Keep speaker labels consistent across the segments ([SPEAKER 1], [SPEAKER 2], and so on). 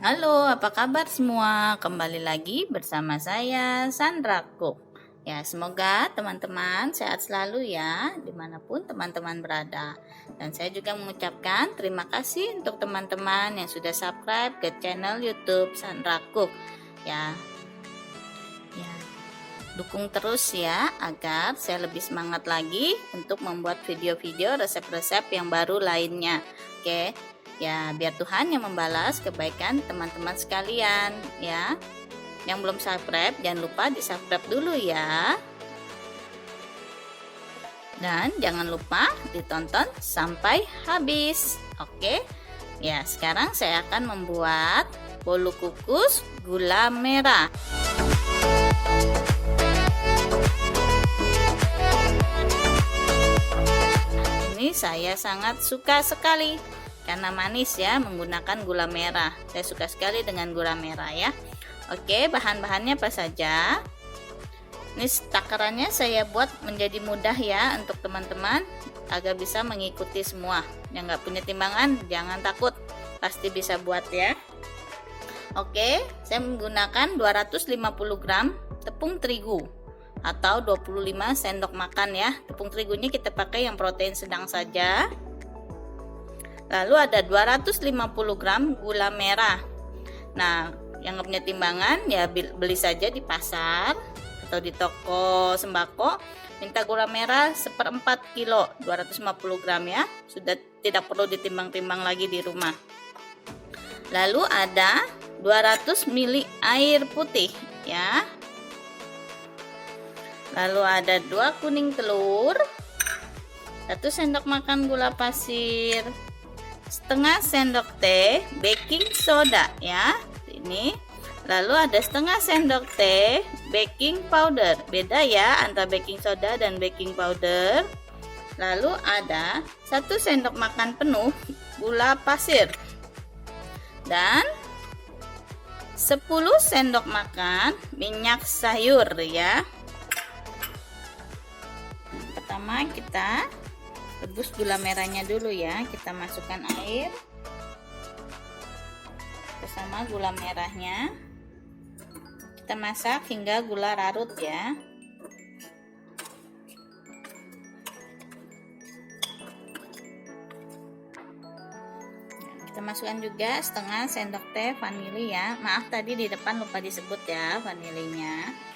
[SPEAKER 1] Halo, apa kabar semua? Kembali lagi bersama saya, Sandra Cook. Ya, semoga teman-teman sehat selalu ya, dimanapun teman-teman berada. Dan saya juga mengucapkan terima kasih untuk teman-teman yang sudah subscribe ke channel YouTube Sandra Cook. Ya, dukung terus ya, agar saya lebih semangat lagi untuk membuat video-video resep-resep yang baru lainnya. Oke. Ya, biar Tuhan yang membalas kebaikan teman-teman sekalian ya. Yang belum subscribe, jangan lupa di-subscribe dulu ya. Dan jangan lupa ditonton sampai habis. Oke. Ya, sekarang saya akan membuat bolu kukus gula merah. Ini saya sangat suka sekali karena manis ya, menggunakan gula merah. Saya suka sekali dengan gula merah ya. Oke, bahan-bahannya apa saja? Ini takarannya saya buat menjadi mudah ya untuk teman-teman agar bisa mengikuti semua. Yang nggak punya timbangan jangan takut, pasti bisa buat ya. Oke, saya menggunakan 250 gram tepung terigu atau 25 sendok makan ya. Tepung terigunya kita pakai yang protein sedang saja. Lalu ada 250 gram gula merah. Nah, yang nggak punya timbangan ya beli saja di pasar atau di toko sembako. Minta gula merah 1/4 kilo, 250 gram ya. Sudah tidak perlu ditimbang-timbang lagi di rumah. Lalu ada 200 ml air putih ya. Lalu ada 2 kuning telur, 1 sendok makan gula pasir, setengah sendok teh baking soda ya ini. Lalu ada setengah sendok teh baking powder, beda ya antara baking soda dan baking powder. Lalu ada 1 sendok makan penuh gula pasir dan 10 sendok makan minyak sayur ya. Pertama kita rebus gula merahnya dulu ya. Kita masukkan air bersama gula merahnya. Kita masak hingga gula larut ya. Kita masukkan juga setengah sendok teh vanili ya. Maaf tadi di depan lupa disebut ya vanilinya.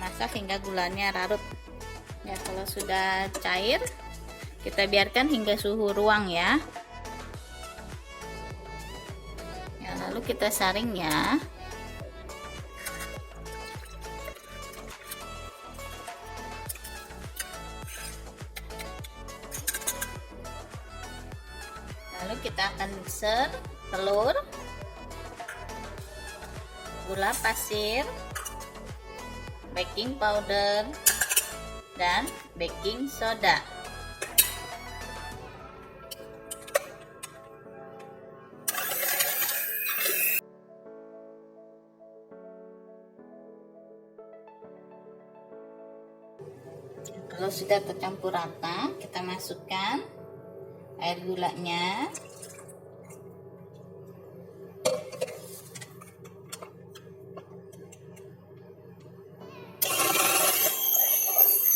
[SPEAKER 1] Masak hingga gulanya larut ya. Kalau sudah cair kita biarkan hingga suhu ruang ya. Lalu kita saring ya. Lalu kita akan mixer telur, gula pasir, baking powder, dan baking soda. Kalau sudah tercampur rata, kita masukkan air gulanya.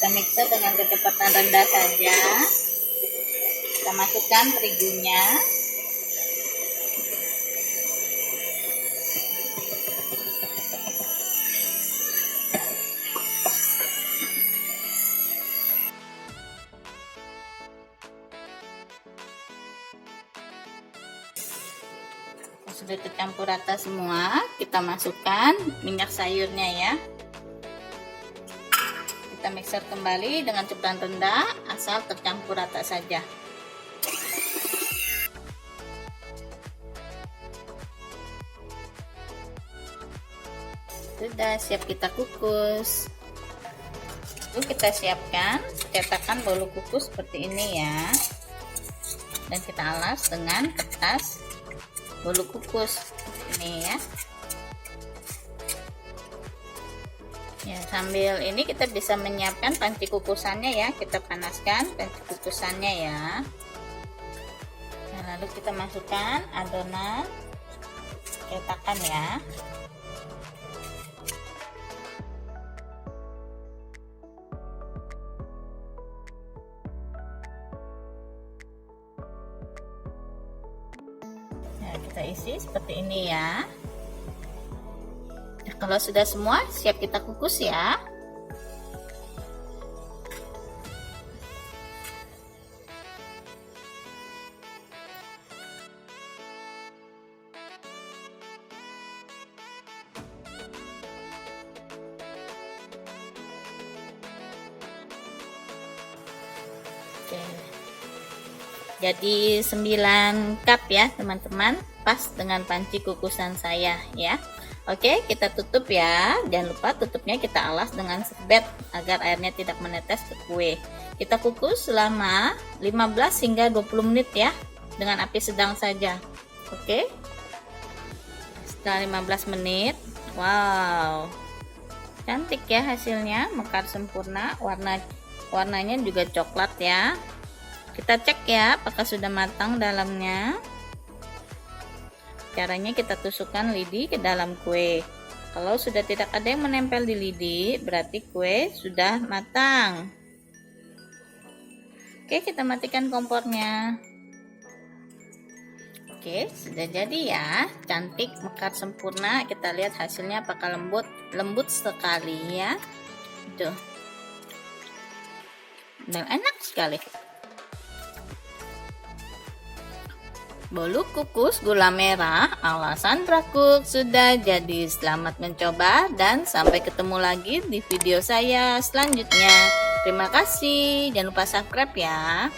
[SPEAKER 1] Kita mixer dengan kecepatan rendah saja. Kita masukkan terigunya. Sudah tercampur rata semua, kita masukkan minyak sayurnya ya. Kita mixer kembali dengan kecepatan rendah asal tercampur rata saja. Sudah siap kita kukus. Lalu kita siapkan cetakan bolu kukus seperti ini ya. Dan kita alas dengan kertas bolu kukus ini ya. Ya, sambil ini kita bisa menyiapkan panci kukusannya ya. Kita panaskan panci kukusannya ya. Nah, Lalu kita masukkan adonan cetakan ya. Nah, kita isi seperti ini ya. Nah, kalau sudah semua, siap kita kukus ya. Oke. Jadi 9 cup ya teman-teman, pas dengan panci kukusan saya ya. Oke, kita tutup ya. Jangan lupa tutupnya kita alas dengan serbet agar airnya tidak menetes ke kue. Kita kukus selama 15 hingga 20 menit ya, dengan api sedang saja. Oke. Setelah 15 menit, wow, cantik ya hasilnya, mekar sempurna, warnanya juga coklat ya. Kita cek ya apakah sudah matang dalamnya. Caranya kita tusukkan lidi ke dalam kue. Kalau sudah tidak ada yang menempel di lidi, berarti kue sudah matang. Oke, kita matikan kompornya. Oke, sudah jadi ya, cantik, mekar sempurna. Kita lihat hasilnya apakah lembut sekali ya. Tuh. Dan enak sekali. Bolu kukus gula merah ala Sandra Cook sudah jadi. Selamat mencoba dan sampai ketemu lagi di video saya selanjutnya. Terima kasih. Jangan lupa subscribe ya.